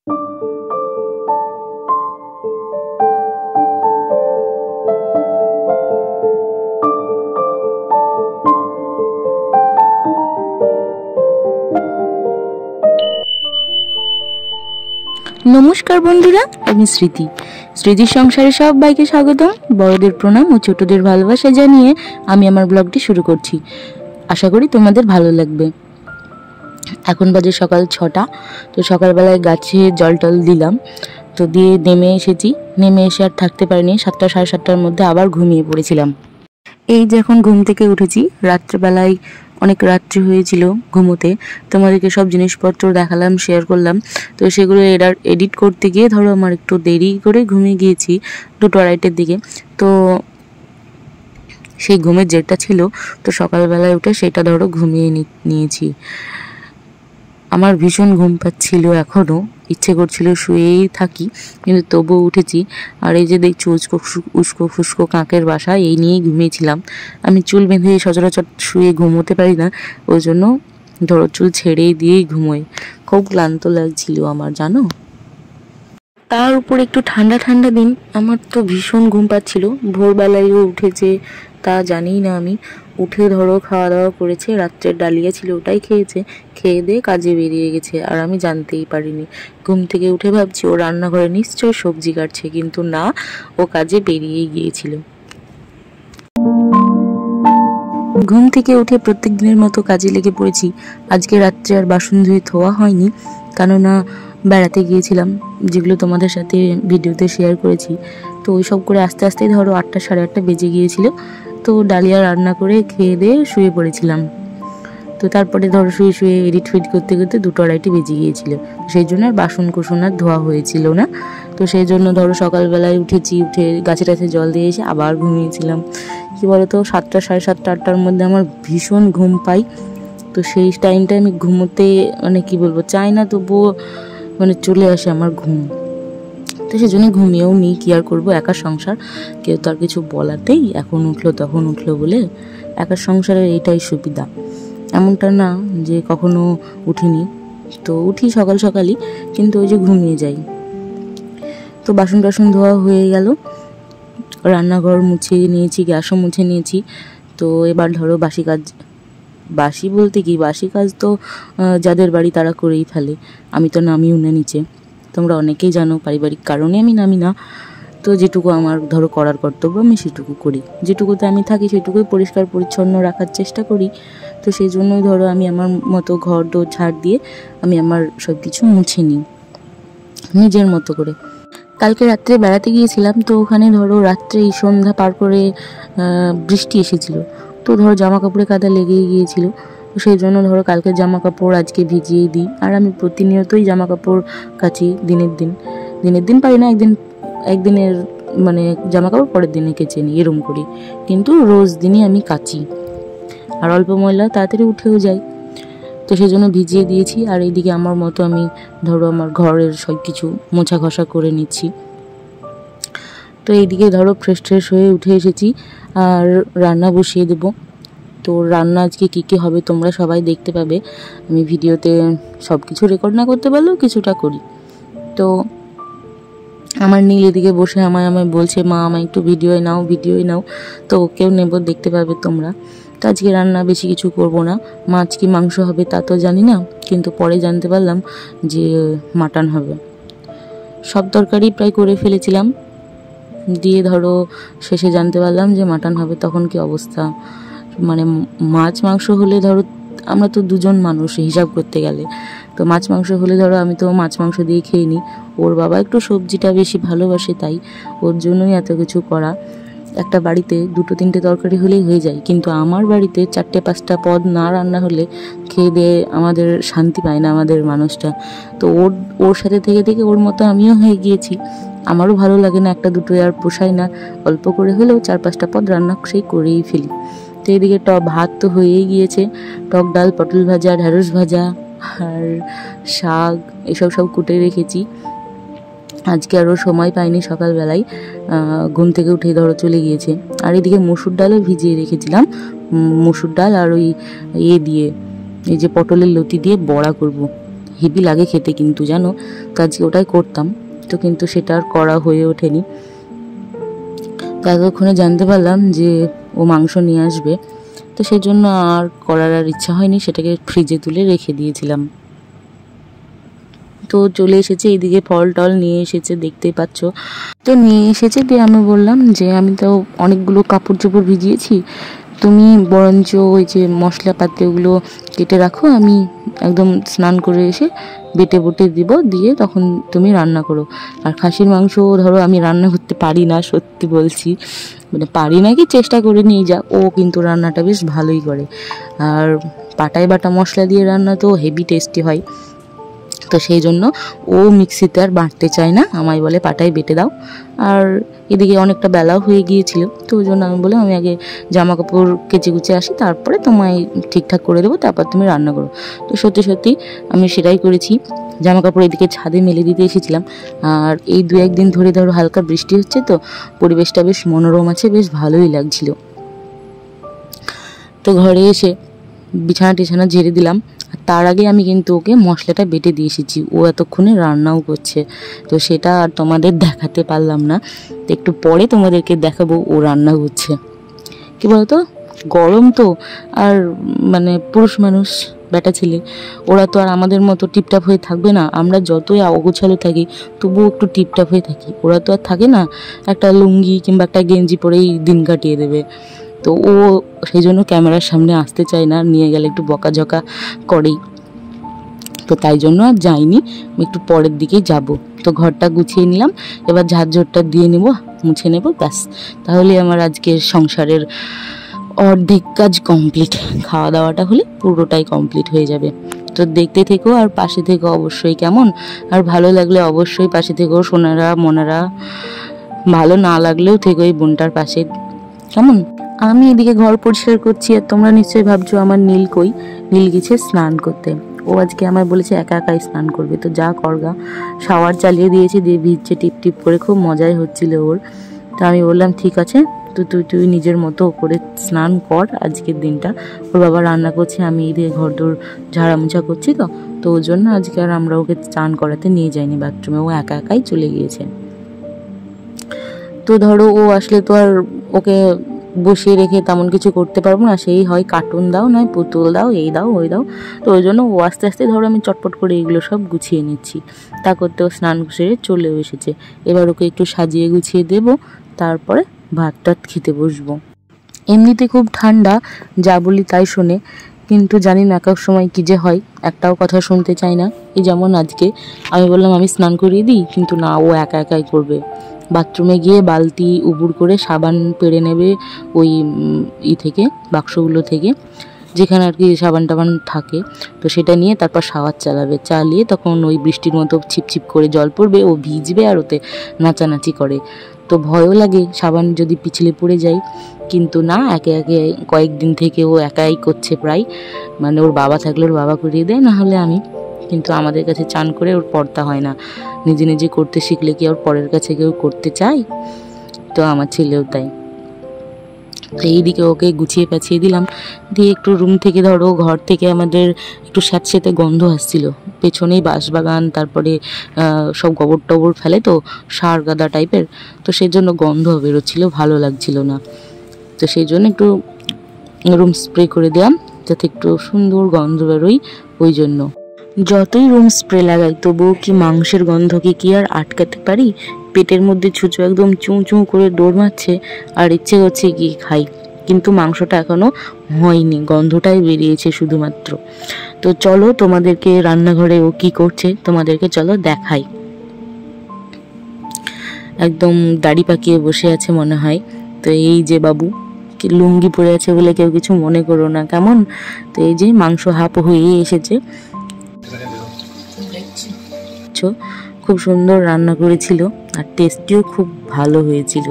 নমস্কার বন্ধুরা, আমি স্মৃতি। স্মৃতির সংসারে সবাইকে স্বাগতম। বড়দের প্রণাম ও ছোটদের ভালোবাসা জানিয়ে আমি আমার ব্লগটি শুরু করছি। আশা করি তোমাদের ভালো লাগবে। এখন বাজে সকাল 6টা। তো সকালবেলায় গাছে জল টল দিলাম, তো দিয়ে নেমে এসেছি। নেমে এসে আর থাকতে পারিনি, 7টা সাড়ে 7টার মধ্যে আবার ঘুমিয়ে পড়েছিলাম। এই যে এখন ঘুম থেকে উঠেছি। রাত্রেবেলায় অনেক রাত্রি হয়েছিল ঘুমোতে, তোমাদেরকে সব জিনিসপত্র দেখালাম, শেয়ার করলাম। তো সেগুলো এডিট করতে গিয়ে ধরো আমার একটু দেরি করে ঘুমিয়ে গিয়েছি, 2-2:30টার দিকে। তো সেই ঘুমের জেরটা ছিল, তো সকালবেলায় উঠে সেটা ধরো ঘুমিয়ে নিয়েছি। আমার ভীষণ ঘুম পাচ্ছিল, এখনও ইচ্ছে করছিল শুয়েই থাকি, কিন্তু তবুও উঠেছি। আর এই যে দেখছি উস্কো ফুস্কো কাকের বাসা, এই নিয়েই ঘুমিয়েছিলাম। আমি চুল বেঁধে সচরাচর শুয়ে ঘুমোতে পারি না, ওই জন্য ধরো চুল ছেড়েই দিয়েই ঘুমোই। খুব ক্লান্ত লাগছিল আমার, জানো। তার উপর একটু ঠান্ডা ঠান্ডা দিন, আমার তো ভীষণ ঘুম পাচ্ছিল। ভোরবেলায়ও উঠেছে তা জানি না আমি। উঠে ধরো খাওয়া দাওয়া করেছে, রাত্রের ডালিয়া ছিল ওটাই খেয়েছে, খেয়ে দিয়ে কাজে বেরিয়ে গেছে, আর আমি জানতেই পারিনি। ঘুম থেকে উঠে ভাবছি ও রান্নাঘরে নিশ্চয়ই সবজি কাটছে, কিন্তু না, ও কাজে বেরিয়েই গিয়েছিল। ঘুম থেকে উঠে প্রত্যেক দিনের মতো কাজে লেগে পড়েছি। আজকে রাত্রে আর বাসন ধুয়ে ধোয়া হয়নি, কেননা বেড়াতে গিয়েছিলাম, যেগুলো তোমাদের সাথে ভিডিওতে শেয়ার করেছি। তো ওই সব করে আস্তে আস্তেই ধরো 8টা সাড়ে 8টা বেজে গিয়েছিল। তো ডালিয়া রান্না করে খেয়ে দিয়ে শুয়ে পড়েছিলাম। তো তারপরে ধরো শুয়ে শুয়ে এডিট করতে করতে 2-2:30 বেজে গিয়েছিল। সেই জন্য আর বাসন কুসন আর ধোয়া হয়েছিল না। তো সেই জন্য ধরো সকালবেলায় উঠে গাছে টাছে জল দিয়ে এসে আবার ঘুমিয়েছিলাম। কি বলতো, 7টা সাড়ে 7টা 8টার মধ্যে আমার ভীষণ ঘুম পাই। তো সেই টাইমটা আমি ঘুমোতে কি বলবো চাই না, তবুও চলে আসে আমার ঘুম। তো সেই জন্য ঘুমিয়েও নিই, কি আর করবো, একার সংসার, কেউ তো আর কিছু বলাতেই এখন উঠলো তখন উঠলো বলে। একার সংসারের এইটাই সুবিধা, এমনটা না যে কখনো উঠিনি। তো উঠি সকাল সকালই, কিন্তু ওই যে ঘুমিয়ে যাই। তো বাসন টাসন ধোয়া হয়ে গেল, রান্নাঘর মুছে নিয়েছি, গ্যাসও মুছে নিয়েছি। তো এবার ধরো বাসি কাজ তো যাদের বাড়ি তারা করেই ফেলে, আমি তো নামিও না নিচে। তোমরা অনেকেই জানো পারিবারিক কারণে আমি নামি না। তো যেটুকু আমার ধরো করার কর্তব্য আমি সেটুকু করি, যেটুকুতে আমি থাকি সেটুকুই পরিষ্কার পরিচ্ছন্ন রাখার চেষ্টা করি। তো সেই জন্যই ধরো আমি আমার মতো ঘর দোর ঝাড় দিয়ে আমি আমার সব কিছু মুছে নিই নিজের মতো করে। কালকে রাত্রে বেড়াতে গিয়েছিলাম, তো ওখানে ধরো রাত্রে সন্ধ্যা পার করে বৃষ্টি এসেছিল। তো ধরো জামা কাপড়ে কাদা লেগেই গিয়েছিল। তো সেই জন্য ধরো কালকে জামা কাপড় আজকে ভিজিয়ে দিই। আর আমি প্রতিনিয়তই জামা কাপড় কাচি, দিনের দিন পারি না, একদিনের জামা কাপড় পরের দিনে কেচে নিই, এরম করি। কিন্তু রোজ দিনই আমি কাচি, আর অল্প ময়লা তাড়াতাড়ি উঠেও যায়। তো সেই জন্য ভিজিয়ে দিয়েছি। আর এইদিকে আমার মতো আমি ধরো আমার ঘরের সব কিছু মোছা ঘষা করে নিচ্ছি। তো এইদিকে ধরো ফ্রেশ হয়ে উঠে এসেছি, আর রান্না বসিয়ে দেব। তো রান্না আজকে কী হবে তোমরা সবাই দেখতে পাবে। আমি ভিডিওতে সব কিছু রেকর্ড না করতে পারলেও কিছুটা করি। তো আমার নীল এদিকে বসে আমায় বলছে, মা আমায় একটু ভিডিওয় নাও। তো ওকেও নেব, দেখতে পাবে তোমরা। তো আজকে রান্না বেশি কিছু করব না, মাছ কি মাংস হবে তা তো জানি না, কিন্তু পরে জানতে পারলাম যে মাটন হবে। সব তরকারি প্রায় করে ফেলেছিলাম, দিয়ে ধরো শেষে জানতে পারলাম যে মাটন হবে। তখন কি অবস্থা, মাছ মাংস হলে ধরো আমরা তো 2জন মানুষ হিসাব করতে গেলে। তো মাছ মাংস হলে ধরো আমি তো মাছ মাংস দিয়ে খেয়ে নিই, ওর বাবা একটু সবজিটা বেশি ভালোবাসে, তাই ওর জন্যই এত কিছু করা। একটা বাড়িতে 2-3টে তরকারি হলেই হয়ে যায়, কিন্তু আমার বাড়িতে 4-5টা পদ না রান্না হলে খেয়ে দিয়ে আমাদের শান্তি পায় না আমাদের মানুষটা। তো ওর সাথে থেকে ওর মতো আমিও হয়ে গিয়েছি, আমারও ভালো লাগে না একটা দুটো, আর পোষায় না। অল্প করে হলেও 4-5টা পদ রান্না সেই করেই ফেলি। তো এদিকে ভাত তো হয়েই গিয়েছে, টক ডাল, পটল ভাজা, ঢ্যাঁড়স ভাজা আর শাক এসব সব কুটে রেখেছি। আজকে আরও সময় পাইনি, সকালবেলায় ঘুম থেকে উঠে ধরো চলে গিয়েছে। আর এদিকে মসুর ডালও ভিজিয়ে রেখেছিলাম, মসুর ডাল আর ওই দিয়ে এই যে পটলের লতি দিয়ে বড়া করব। হেভি লাগে খেতে কিন্তু জানো, তো আজকে ওটাই করতাম। তো কিন্তু সেটা আর করা হয়ে ওঠেনি। তো এতক্ষণে জানতে পারলাম যে ও মাংস নিয়ে আসবে, তো সেই জন্য আর করার আর ইচ্ছা হয়নি, সেটাকে ফ্রিজে তুলে রেখে দিয়েছিলাম। তো চলে এসেছে এইদিকে, ফল টল নিয়ে এসেছে, দেখতেই পাচ্ছ। তো নিয়ে এসেছে, দিয়ে আমি বললাম যে আমি তো অনেকগুলো কাপড় চোপড় ভিজিয়েছি, তুমি বরঞ্চ ওই যে মশলাপাতি ওগুলো কেটে রাখো, আমি একদম স্নান করে এসে বেটে বুটে দিব, দিয়ে তখন তুমি রান্না করো। আর খাসির মাংস ধরো আমি রান্না করতে পারি না, সত্যি বলছি, মানে পারি না কি, চেষ্টা করে নিয়ে যা, ও কিন্তু রান্নাটা বেশ ভালোই করে। আর পাটায় বাটা মশলা দিয়ে রান্না তো হেভি টেস্টি হয়। তো সেই জন্য ও মিক্সিতে আর বাটতে চায় না, আমায় বলে পাটায় বেটে দাও। আর এদিকে অনেকটা বেলাও হয়ে গিয়েছিল, তো ওই জন্য আমি বললাম আমি আগে জামা কাপড় কেচে কুচে আসি, তারপরে তোমায় ঠিকঠাক করে দেবো, তারপর তুমি রান্না করো। তো সত্যি সত্যি আমি সেটাই করেছি। জামা কাপড় এদিকে ছাদে মেলে দিতে এসেছিলাম। আর এই 2-1 দিন ধরে ধরো হালকা বৃষ্টি হচ্ছে, তো পরিবেশটা বেশ মনোরম আছে, বেশ ভালোই লাগছিল। তো ঘরে এসে বিছানা টিছানা ঝেড়ে দিলাম। আর তার আগে আমি কিন্তু ওকে মশলাটা বেটে দিয়ে এসেছি, ও এতক্ষণে রান্নাও করছে। তো সেটা আর তোমাদের দেখাতে পারলাম না, তো একটু পরে তোমাদেরকে দেখাবো ও রান্না করছে। কী বলতো, গরম তো, আর মানে পুরুষ মানুষ বেটা ছেলে, ওরা তো আর আমাদের মতো টিপটাপ হয়ে থাকবে না। আমরা যতই অগোছালো থাকি তবুও একটু টিপটাপ হয়ে থাকি, ওরা তো আর থাকে না একটা লুঙ্গি কিংবা একটা গেঞ্জি পরেই দিন কাটিয়ে দেবে। তো ও সেই জন্য ক্যামেরার সামনে আসতে চায় না, নিয়ে গেলে একটু বকাঝকা করেই। তো তাই জন্য আর যাইনি, একটু পরের দিকেই যাব। তো ঘরটা গুছিয়ে নিলাম, এবার ঝাড়ঝোড়টা দিয়ে নেব, মুছে নেব, ব্যাস তাহলে আমার আজকের সংসারের অর্ধেক কাজ কমপ্লিট। খাওয়া দাওয়াটা হলে পুরোটাই কমপ্লিট হয়ে যাবে। তো দেখতে থেকো আর পাশে থেকো অবশ্যই, কেমন? আর ভালো লাগলে অবশ্যই পাশে থেকো সোনারা মনারা, ভালো না লাগলেও থেকো এই বোনটার পাশে, কেমন? আমি এদিকে ঘর পরিষ্কার করছি, আর তোমরা নিশ্চয়ই ভাবছো আমার নীল কই। নীল গেছে স্নান করতে, ও আজকে আমায় বলেছে একা একাই স্নান করবে, তো যা করগা। শাওয়ার চালিয়ে দিয়েছি, দিয়ে ভিজছে টিপ টিপ করে, খুব মজাই হচ্ছিল ওর। তো আমি বললাম ঠিক আছে, তো তুই নিজের মতো করে স্নান কর আজকের দিনটা। ওর বাবা রান্না করছে, আমি এদিকে ঘর দোর ঝাড়ামোছা করছি। তো ওর জন্য আজকে আর আমরা ওকে স্নান করাতে নিয়ে যাইনি বাথরুমে, ও একা একাই চলে গিয়েছে। তো ধরো ও আসলে তো আর ওকে বসিয়ে রেখে তেমন কিছু করতে পারবো না, সেই হয় কার্টুন দাও, নয় পুতুল দাও, এই দাও ওই দাও। তো ওই জন্য ও আস্তে আস্তে ধরো আমি চটপট করে এগুলো সব গুছিয়ে নিচ্ছি। তা করতেও স্নান সেরে চলেও এসেছে। এবার ওকে একটু সাজিয়ে গুছিয়ে দেবো, তারপরে ভাত টাত খেতে বসবো। এমনিতে খুব ঠান্ডা, যা বলি তাই শোনে, কিন্তু জানি না এক সময় কী যে হয়, একটাও কথা শুনতে চায় না। এই যেমন আজকে আমি বললাম আমি স্নান করিয়ে দিই, কিন্তু না, ও একা একাই করবে। বাথরুমে গিয়ে বালতি উবুর করে সাবান পেড়ে নেবে ওই থেকে, বাক্সগুলো থেকে, যেখানে আর কি সাবান টাবান থাকে। তো সেটা নিয়ে তারপর শাওয়ার চালিয়ে তখন ওই বৃষ্টির মতো ছিপছিপ করে জল পড়বে, ও ভিজবে আর ওতে নাচানাচি করে। তো ভয়ও লাগে সাবান যদি পিছলে পড়ে যায়, কিন্তু না, একে একে কয়েকদিন থেকে ও একাই করছে প্রায়। মানে ওর বাবা থাকলে ওর বাবা করিয়ে দেয়, না হলে আমি। কিন্তু আমাদের কাছে চান করে ওর পড়তা হয় না, নিজে নিজে করতে শিখলে কি ওর পরের কাছে কেউ করতে চায়? তো আমার ছেলেও তাই। তো এইদিকে ওকে গুছিয়ে পেঁচিয়ে দিলাম, দিয়ে একটু রুম থেকে ধরো ঘর থেকে আমাদের একটু স্যাঁতস্যাঁতে গন্ধ আসছিল, পেছনেই বাঁশবাগান, তারপরে সব গোবর টবর ফেলে তো, সার গাদা টাইপের, তো সেই জন্য গন্ধ বেরোচ্ছিল, ভালো লাগছিল না। তো সেই জন্য একটু রুম স্প্রে করে দিলাম, যাতে একটু সুন্দর গন্ধ বেরোয়। ওই জন্য যতই রুম স্প্রে লাগাই তবুও কি মাংসের গন্ধকে কি আর আটকাতে পারি? পেটের মধ্যে ছুঁচো একদম চুঁ চুঁ করে দৌড় মারছে, আর ইচ্ছে করছে কি খাই, কিন্তু মাংসটা এখনো হয়নি, গন্ধটাই বেরিয়েছে শুধুমাত্র। তো চলো তোমাদেরকে রান্নাঘরে ও কি করছে তোমাদেরকে চলো দেখাই। একদম দাড়ি পাকিয়ে বসে আছে মনে হয়। তো এই যে বাবু, কি লুঙ্গি পরে আছে বলে কেউ কিছু মনে করো না, কেমন? তো এই যে মাংস হাফ হয়ে এসেছে, খুব সুন্দর রান্না করেছিল, আর টেস্টিও খুব ভালো হয়েছিল।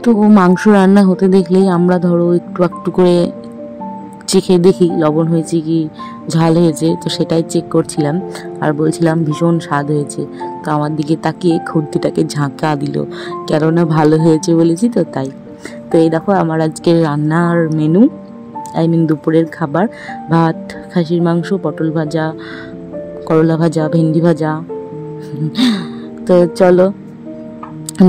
তো মাংস রান্না হতে দেখলেই আমরা ধরো একটু একটু করে চেখে দেখি লবণ হয়েছে কি ঝাল হয়েছে, তো সেটাই চেক করছিলাম আর বলছিলাম ভীষণ স্বাদ হয়েছে। তো আমার দিকে তাকিয়ে খুন্তিটাকে ঝাঁকা দিল, কেননা ভালো হয়েছে বলেছি তো তাই। তো এই দেখো আমার আজকের রান্নার মেনু, দুপুরের খাবার, ভাত, খাসির মাংস, পটল ভাজা, করলা ভাজা, ভেন্ডি ভাজা। তো চলো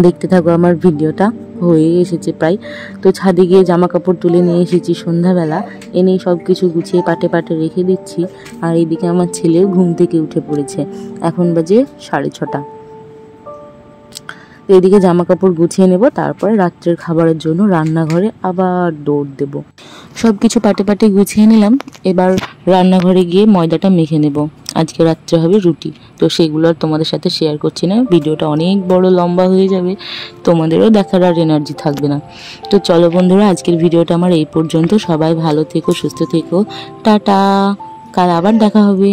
দেখতে থাকো আমার ভিডিওটা, হয়ে এসেছে প্রায়। তো ছাদে গিয়ে জামা কাপড় তুলে নিয়ে এসেছি সন্ধ্যাবেলা, এনেই সব কিছু গুছিয়ে পাটে পাটে রেখে দিচ্ছি। আর এইদিকে আমার ছেলেও ঘুম থেকে উঠে পড়েছে, এখন বাজে 6:30। এদিকে জামা কাপড় গুছিয়ে নেব, তারপরে রাত্রের খাবারের জন্য রান্নাঘরে আবার দৌড় দেব। সব কিছু পাটে পাটে গুছিয়ে নিলাম, এবার রান্নাঘরে গিয়ে ময়দাটা মেখে নেব। আজকে রাত্রে হবে রুটি, তো সেগুলো আর তোমাদের সাথে শেয়ার করছি না, ভিডিওটা অনেক বড় লম্বা হয়ে যাবে, তোমাদেরও দেখার আর এনার্জি থাকবে না। তো চলো বন্ধুরা, আজকের ভিডিওটা আমার এই পর্যন্ত। সবাই ভালো থেকো, সুস্থ থেকো, টাটা, কাল আবার দেখা হবে।